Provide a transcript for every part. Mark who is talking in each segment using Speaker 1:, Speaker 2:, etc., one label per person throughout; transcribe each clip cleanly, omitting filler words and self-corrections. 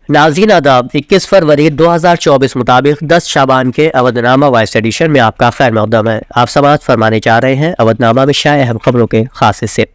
Speaker 1: नाज़रीन आदाब, 21 फरवरी 2024 मुताबिक 10 शाबान के अवधनामा वॉइस एडिशन में आपका खैर मक़दम है। आप समाअत फरमाने जा रहे हैं अवधनामा में शाये अहम खबरों के खास हिस्से।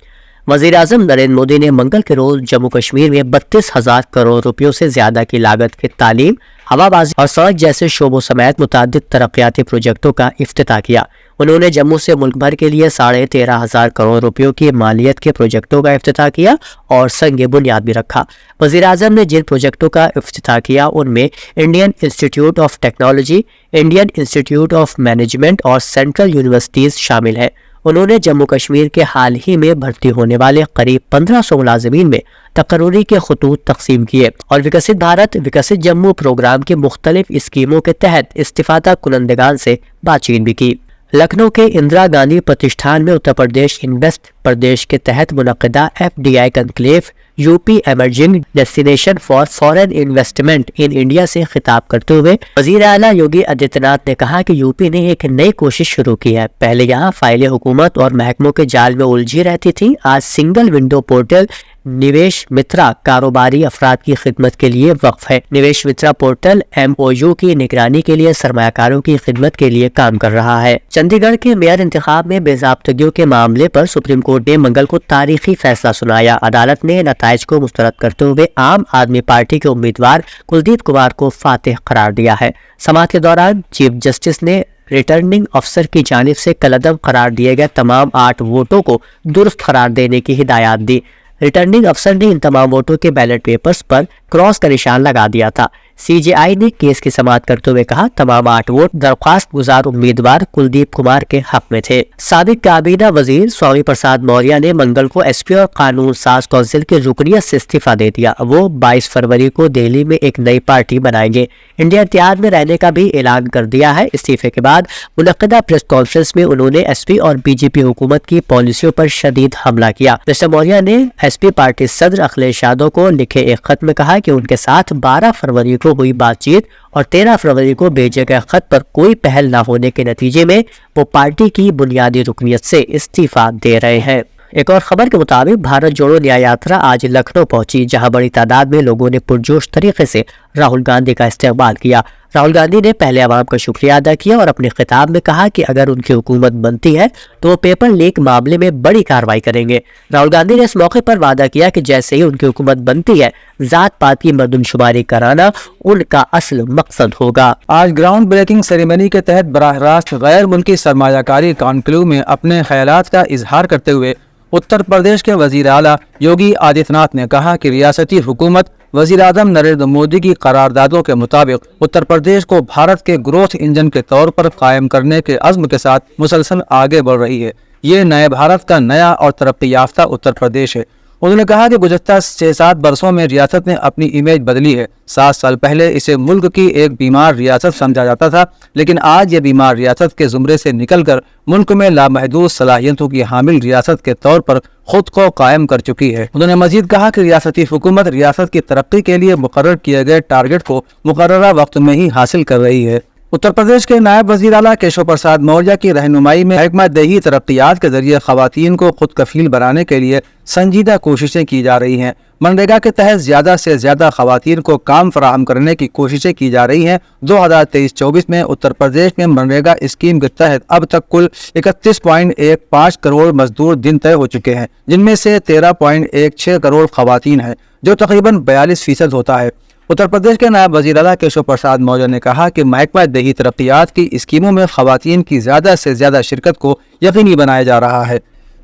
Speaker 1: वज़ीर-ए-आज़म नरेंद्र मोदी ने मंगल के रोज़ जम्मू कश्मीर में 32,000 करोड़ रुपयों से ज़्यादा की लागत के तालीम, हवाबाजी और सड़क जैसे शोबों समेत मुतअद्दिद तरक्याती प्रोजेक्टों का इफ्तिताह किया। उन्होंने जम्मू से मुल्क भर के लिए 13,500 करोड़ रुपयों की मालियत के प्रोजेक्टों का इफ्तिताह किया और संग बुनियाद भी रखा। वज़ीर-ए-आज़म ने जिन प्रोजेक्टों का इफ्तिताह किया उनमें Indian institute of technology, Indian institute of management और सेंट्रल यूनिवर्सिटीज़ शामिल हैं। उन्होंने जम्मू कश्मीर के हाल ही में भर्ती होने वाले करीब 1500 मुलाजिमीन में तकर्री के खतूत तकसीम किए और विकसित भारत विकसित जम्मू प्रोग्राम की मुख्तलिफ स्कीमों के तहत इस्तिफादा कुनंदगान से बातचीत भी की। लखनऊ के इंदिरा गांधी प्रतिष्ठान में उत्तर प्रदेश इन्वेस्ट प्रदेश के तहत मुनक़दा FDI conclave UP emerging destination for foreign investment in India से खिताब करते हुए वज़ीर आला योगी आदित्यनाथ ने कहा कि यूपी ने एक नई कोशिश शुरू की है। पहले यहाँ फाइलें हुकूमत और महकमों के जाल में उलझी रहती थी। आज सिंगल विंडो पोर्टल निवेश मित्रा कारोबारी अफराद की खिदमत के लिए वक्फ है। निवेश मित्रा पोर्टल MOU की निगरानी के लिए सरमायाकारों की खिदमत के लिए काम कर रहा है। चंडीगढ़ के मेयर इंतखाब में बेज़ाब्तगियों के मामले पर सुप्रीम कोर्ट ने मंगल को तारीखी फैसला सुनाया। अदालत ने नताइज को मुस्तरद करते हुए आम आदमी पार्टी के उम्मीदवार कुलदीप कुमार को फातिह करार दिया है। समाअत के दौरान चीफ जस्टिस ने रिटर्निंग अफसर की जानिब से कलअदम करार दिए गए तमाम 8 वोटों को दुरुस्त करार देने की हिदायत दी। रिटर्निंग अफसर ने इन तमाम वोटों के बैलेट पेपर्स पर क्रॉस का निशान लगा दिया था। CJI ने केस की समाअत करते हुए कहा तमाम 8 वोट दरख्वास्त गुजार उम्मीदवार कुलदीप कुमार के हक में थे। साबिक काबीना वजीर स्वामी प्रसाद मौर्य ने मंगल को SP और कानून साज कौंसिल की रुकनियत से इस्तीफा दे दिया। वो 22 फरवरी को दिल्ली में एक नई पार्टी बनाएंगे। इंडिया इत्तेहाद में रहने का भी ऐलान कर दिया है। इस्तीफे के बाद मुनक़दा प्रेस कॉन्फ्रेंस में उन्होंने SP और BJP हुकूमत की पॉलिसियों पर शदीद हमला किया। मिस्टर मौर्य ने SP पार्टी सदर अखिलेश यादव को लिखे एक खत में कहा कि उनके साथ 12 फरवरी को हुई बातचीत और 13 फरवरी को भेजे गए खत पर कोई पहल न होने के नतीजे में वो पार्टी की बुनियादी रुकनियत से इस्तीफा दे रहे हैं। एक और खबर के मुताबिक भारत जोड़ो न्याय यात्रा आज लखनऊ पहुंची, जहां बड़ी तादाद में लोगों ने पुरजोश तरीके से राहुल गांधी का इस्तेमाल किया। राहुल गांधी ने पहले अवाम का शुक्रिया अदा किया और अपने खिताब में कहा कि अगर उनकी हुकूमत बनती है तो वो पेपर लीक मामले में बड़ी कार्रवाई करेंगे। राहुल गांधी ने इस मौके पर वादा किया कि जैसे ही उनकी हुकूमत बनती है जात पात की मर्दमशुमारी कराना उनका असल मकसद होगा।
Speaker 2: आज ग्राउंड ब्रेकिंग सेरेमनी के तहत बराह रास्त गैर मुल्की सरमायाकारी कॉन्क्लेव में अपने ख्यालात का इजहार करते हुए उत्तर प्रदेश के वजीर आला योगी आदित्यनाथ ने कहा कि रियासती हुकूमत वज़ीर-ए-आज़म नरेंद्र मोदी की करारदादों के मुताबिक उत्तर प्रदेश को भारत के ग्रोथ इंजन के तौर पर कायम करने के अज़्म के साथ मुसलसल आगे बढ़ रही है। ये नए भारत का नया और तरक्की याफ्ता उत्तर प्रदेश है। उन्होंने कहा कि गुज़श्ता 6-7 बरसों में रियासत ने अपनी इमेज बदली है। 7 साल पहले इसे मुल्क की एक बीमार रियासत समझा जाता था, लेकिन आज ये बीमार रियासत के ज़ुमरे से निकलकर मुल्क में लामहदूद सलाहियतों की हामिल रियासत के तौर पर खुद को कायम कर चुकी है। उन्होंने मजीद कहा कि रियासती हुकूमत रियासत की तरक्की के लिए मुकर्रर किए गए टारगेट को मुकर्ररा वक्त में ही हासिल कर रही है। उत्तर प्रदेश के नायब वज़ीर आला केशव प्रसाद मौर्य की रहनुमाई में हिकमत दही तरक्कियात के जरिए खवातीन को खुद कफील बनाने के लिए संजीदा कोशिशें की जा रही हैं। मनरेगा के तहत ज़्यादा से ज़्यादा खवातीन को काम फराहम करने की कोशिशें की जा रही हैं। 2023-24 में उत्तर प्रदेश में मनरेगा स्कीम के तहत अब तक कुल 31.15 करोड़ मजदूर दिन तय हो चुके हैं, जिनमें से 13.16 करोड़ खवातीन हैं, जो तकरीबन 42% होता है। उत्तर प्रदेश के नायब वज़ीर आला केशव प्रसाद मौर्य ने कहा कि महकमा दही तरक्कियात की स्कीमों में खवातीन की ज़्यादा से ज़्यादा शिरकत को यकीनी बनाया जा रहा है।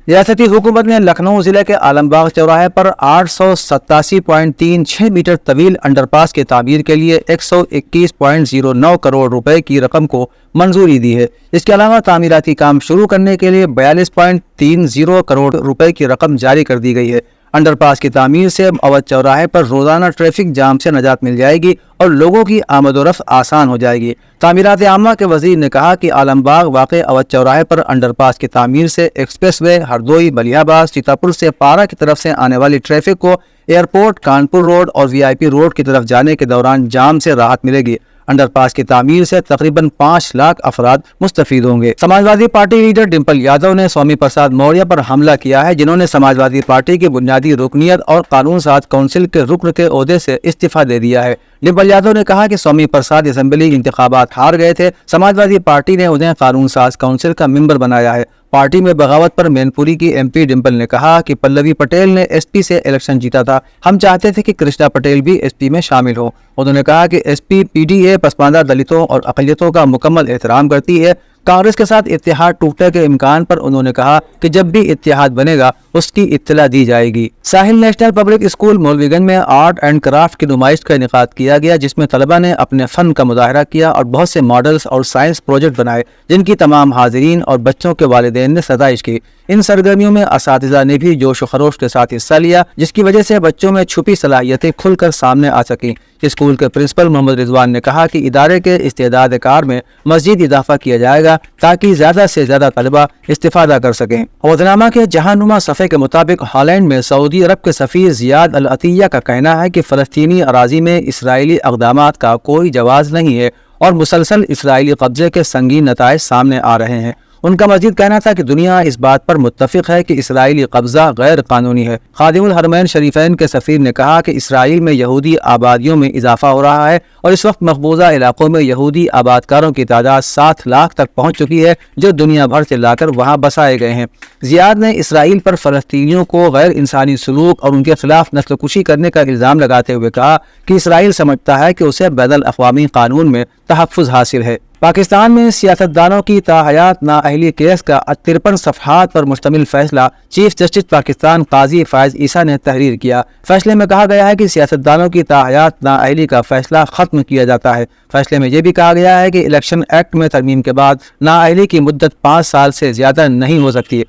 Speaker 2: रियासती हुकूमत ने लखनऊ ज़िले के आलमबाग चौराहे पर 887.36 मीटर तवील अंडरपास के तामीर के लिए 121.09 करोड़ रुपए की रकम को मंजूरी दी है। इसके अलावा तामीराती काम शुरू करने के लिए 42.30 करोड़ रुपए की रकम जारी कर दी गई है। अंडरपास की तामीर से अवध चौराहे पर रोजाना ट्रैफिक जाम से निजात मिल जाएगी और लोगों की आमदोरफ्त आसान हो जाएगी। तामीरात आमा के वजीर ने कहा कि आलमबाग वाक़े अवध चौराहे पर अंडरपास की तामीर से एक्सप्रेस वे हरदोई, मलियाबाद, सीतापुर से पारा की तरफ से आने वाली ट्रैफिक को एयरपोर्ट, कानपुर रोड और VIP रोड की तरफ जाने के दौरान जाम से राहत मिलेगी। انڈر پاس کی تعمیر سے تقریباً 5 لاکھ افراد مستفید ہوں گے۔ Samajwadi party leader dimple Yadav نے سوامی پرساد موریہ پر حملہ کیا ہے، جنہوں نے سماجوادی پارٹی کی بنیادی رکنیت اور قانون ساز کونسل کے رکن کے عہدے سے استعفیٰ دے دیا ہے۔ ڈمپل یادو نے کہا کہ سوامی پرساد اسمبلی انتخابات ہار گئے تھے، سماجوادی پارٹی نے انہیں قانون ساز کونسل کا ممبر بنایا ہے۔ پارٹی میں بغاوت پر مین پوری کی ایم پی ڈمپل نے کہا کہ پلوی پٹیل نے ایس پی سے الیکشن جیتا تھا، ہم چاہتے تھے کہ کرشنا پٹیل بھی ایس پی میں شامل ہو۔ انہوں نے کہا کہ ایس پی ڈی اے پسماندہ دلتوں اور اقلیتوں کا مکمل احترام کرتی ہے۔ کانگریس کے ساتھ اتحاد ٹوٹنے کے امکان پر انہوں نے کہا کہ جب بھی اتحاد بنے گا اس کی اطلاع دی جائے گی۔ ساحل نیشنل پبلک اسکول مولوی گنج میں آرٹ اینڈ کرافٹ کی نمائش کا انعقاد کیا گیا، جس میں طلبہ نے اپنے فن کا مظاہرہ کیا اور بہت سے ماڈلز اور سائنس پروجیکٹ بنائے، جن کی تمام حاضرین اور بچوں کے والدین نے ستائش کی۔ ان سرگرمیوں میں اساتذہ نے بھی جوش و خروش کے ساتھ حصہ لیا، جس کی وجہ سے بچوں میں چھپی صلاحیتیں کھل کر سامنے آ سکیں۔ اسکول کے پرنسپل محمد رضوان نے کہا کہ ادارے کے استعداد کار میں مزید اضافہ کیا جائے گا تاکہ زیادہ سے زیادہ طلبہ استفادہ کر سکیں۔ عہدنامہ کے جہاں صفحے کے مطابق ہالینڈ میں سعودی عرب کے سفیر زیاد العطیہ کا کہنا ہے کہ فلسطینی اراضی میں اسرائیلی اقدامات کا کوئی جواز نہیں ہے اور مسلسل اسرائیلی قبضے کے سنگین نتائج سامنے آ رہے ہیں۔ ان کا مزید کہنا تھا کہ دنیا اس بات پر متفق ہے کہ اسرائیلی قبضہ غیر قانونی ہے۔ خادم الحرمین شریفین کے سفیر نے کہا کہ اسرائیل میں یہودی آبادیوں میں اضافہ ہو رہا ہے اور اس وقت مقبوضہ علاقوں میں یہودی آبادکاروں کی تعداد 7 لاکھ تک پہنچ چکی ہے، جو دنیا بھر سے لا کر وہاں بسائے گئے ہیں۔ زیاد نے اسرائیل پر فلسطینیوں کو غیر انسانی سلوک اور ان کے خلاف نسل کشی کرنے کا الزام لگاتے ہوئے کہا کہ اسرائیل سمجھتا ہے کہ اسے بین الاقوامی قانون میں تحفظ حاصل ہے۔ پاکستان میں سیاستدانوں کی تاحیات نااہلی کیس کا 53 صفحات پر مشتمل فیصلہ چیف جسٹس پاکستان قاضی فائز عیسیٰ نے تحریر کیا۔ فیصلے میں کہا گیا ہے کہ سیاستدانوں کی تاحیات نااہلی کا فیصلہ ختم کیا جاتا ہے۔ فیصلے میں یہ بھی کہا گیا ہے کہ الیکشن ایکٹ میں ترمیم کے بعد نااہلی کی مدت 5 سال سے زیادہ نہیں ہو سکتی۔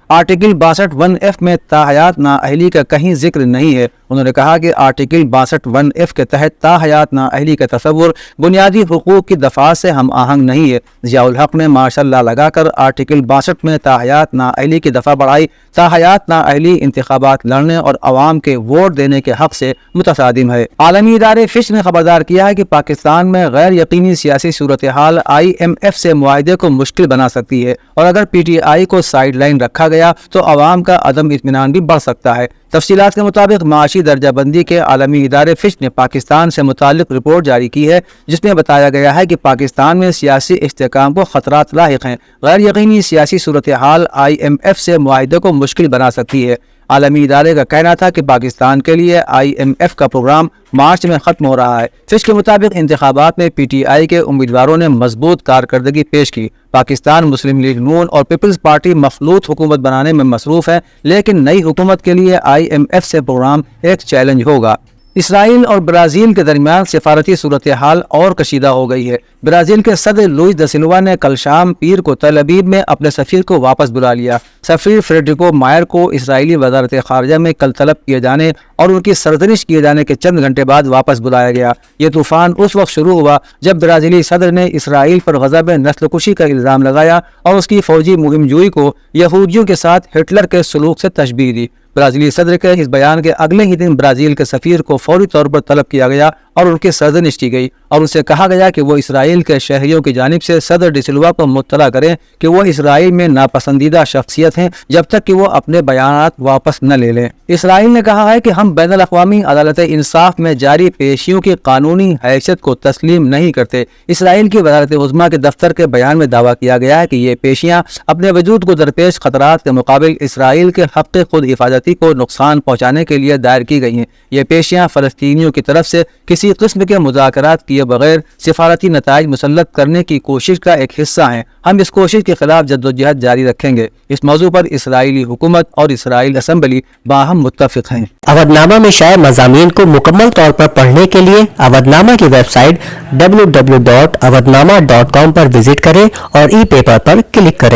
Speaker 2: آرٹیکل 62(1)(f) میں تاحیات نااہلی کا کہیں ذکر نہیں ہے۔ انہوں نے کہا کہ آرٹیکل 62(1)(f) کے تحت تاحیات نااہلی کا تصور بنیادی حقوق کی دفعات سے ہم آہنگ نہیں ہے۔ ضیاء الحق نے ماشاء اللہ لگا کر آرٹیکل 62 میں تاحیات نااہلی کی دفعہ بڑھائی۔ تاحیات نااہلی انتخابات لڑنے اور عوام کے ووٹ دینے کے حق سے متصادم ہے۔ عالمی ادارے فش نے خبردار کیا ہے کہ پاکستان میں غیر یقینی سیاسی صورتحال IMF سے معاہدے کو مشکل بنا سکتی ہے اور اگر PTI کو سائیڈ لائن رکھا گیا تو عوام کا عدم اطمینان بھی بڑھ سکتا ہے۔ تفصیلات کے مطابق معاشی درجہ بندی کے عالمی ادارے فش نے پاکستان سے متعلق رپورٹ جاری کی ہے، جس میں بتایا گیا ہے کہ پاکستان میں سیاسی استحکام کو خطرات لاحق ہیں۔ غیر یقینی سیاسی صورتحال IMF سے معاہدے کو مشکل بنا سکتی ہے۔ عالمی ادارے کا کہنا تھا کہ پاکستان کے لیے IMF کا پروگرام مارچ میں ختم ہو رہا ہے۔ فش کے مطابق انتخابات میں PTI کے امیدواروں نے مضبوط کارکردگی پیش کی۔ پاکستان مسلم لیگ نون اور پیپلز پارٹی مخلوط حکومت بنانے میں مصروف ہے، لیکن نئی حکومت کے لیے IMF سے پروگرام ایک چیلنج ہوگا۔ اسرائیل اور برازیل کے درمیان سفارتی صورتحال اور کشیدہ ہو گئی ہے۔ برازیل کے صدر لوئس دا سلوا نے کل شام پیر کو تل ابیب میں اپنے سفیر کو واپس بلا لیا۔ سفیر فریڈریکو مائر کو اسرائیلی وزارت خارجہ میں کل طلب کیے جانے اور ان کی سرزنش کیے جانے کے چند گھنٹے بعد واپس بلایا گیا۔ یہ طوفان اس وقت شروع ہوا جب برازیلی صدر نے اسرائیل پر غضب نسل کشی کا الزام لگایا اور اس کی فوجی مہم جوئی کو یہودیوں کے ساتھ ہٹلر کے سلوک سے تشبیہ دی۔ برازیلی صدر کے اس بیان کے اگلے ہی دن برازیل کے سفیر کو فوری طور پر طلب کیا گیا اور ان کی سرزنش کی گئی اور ان سے کہا گیا کہ وہ اسرائیل کے شہریوں کی جانب سے صدر ڈی سلوا کو مطلع کریں کہ وہ اسرائیل میں ناپسندیدہ شخصیت ہیں جب تک کہ وہ اپنے بیانات واپس نہ لے لیں۔ اسرائیل نے کہا ہے کہ ہم بین الاقوامی عدالت انصاف میں جاری پیشیوں کی قانونی حیثیت کو تسلیم نہیں کرتے۔ اسرائیل کی وزارت عظمیٰ کے دفتر کے بیان میں دعویٰ کیا گیا ہے کہ یہ پیشیاں اپنے وجود کو درپیش خطرات کے مقابل اسرائیل کے حق خود حفاظتی کو نقصان پہنچانے کے لیے دائر کی گئی ہیں۔ یہ پیشیاں فلسطینیوں کی طرف سے کسی قسم کے مذاکرات کیے بغیر سفارتی نتائج مسلط کرنے کی کوشش کا ایک حصہ ہیں۔ ہم اس کوشش کے خلاف جدوجہد جاری رکھیں گے۔ اس موضوع پر اسرائیلی حکومت اور اسرائیل اسمبلی باہم متفق ہیں۔
Speaker 1: اودھ نامہ میں شائع مضامین کو مکمل طور پر پڑھنے کے لیے اودھ نامہ کی ویب سائٹ www.awadhnama.com پر وزٹ کریں اور ای پیپر پر کلک کریں۔